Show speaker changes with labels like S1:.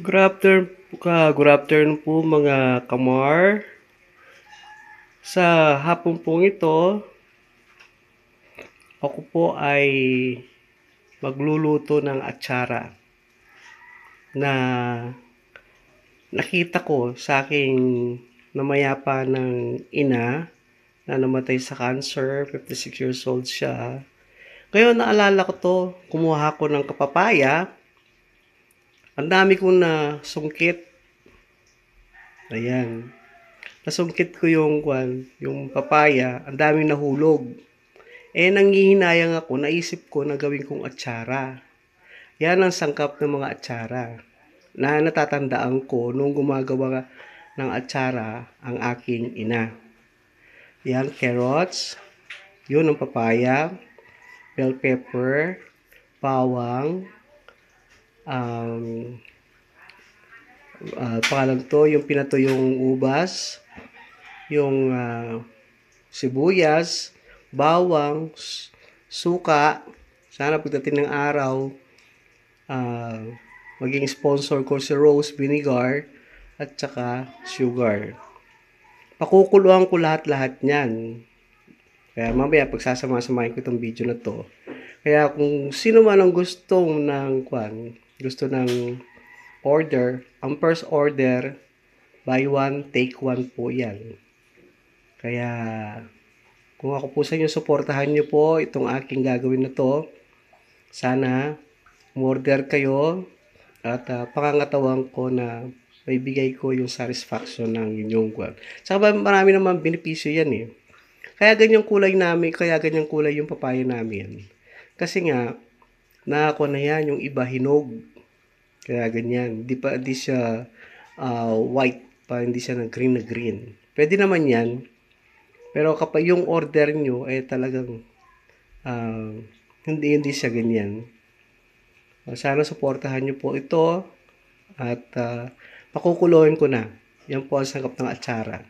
S1: Good afternoon po mga kamar. Sa hapon pong ito, ako po ay magluluto ng atsara na nakita ko sa aking namayapa ng ina na namatay sa cancer. 56 years old siya. Ngayon naalala ko to, kumuha ko ng kapapaya. Ang dami kong nasungkit. Ayan. Nasungkit ko yung papaya, ang daming nahulog. Nanghihinayang ako, naisip ko na gawin kong atsara. Yan ang sangkap ng mga atsara na natatandaan ko nung gumagawa ng atsara ang aking ina. Yan, carrots, yun ang papaya, bell pepper, bawang, pangalan to, yung pinatuyong ubas, yung sibuyas, bawang, suka. Sana pagdating ng araw, maging sponsor ko si Rose Vinegar at saka sugar. Pakukuluan ko lahat-lahat niyan. Kaya mamaya pagsasama-samahin ko itong video na to. Kaya kung sino man ang gusto ng order, ang first order, buy one, take one po yan. Kaya kung ako po sa inyo, suportahan nyo po itong aking gagawin na to. Sana umorder kayo at pangangatawan ko na may bigay ko yung satisfaction ng inyong kwan. Saka marami naman benepisyo yan eh. Kaya ganyang kulay yung papaya namin. Kasi nga, nakakuha na yan, yung iba hinog. Kaya ganyan. Di siya white pa, hindi siya na green. Pwede naman yan. Pero kapag yung order nyo ay talagang hindi siya ganyan. Sana suportahan nyo po ito at pakukuloyin ko na. Yan po ang sangkap ng atsara.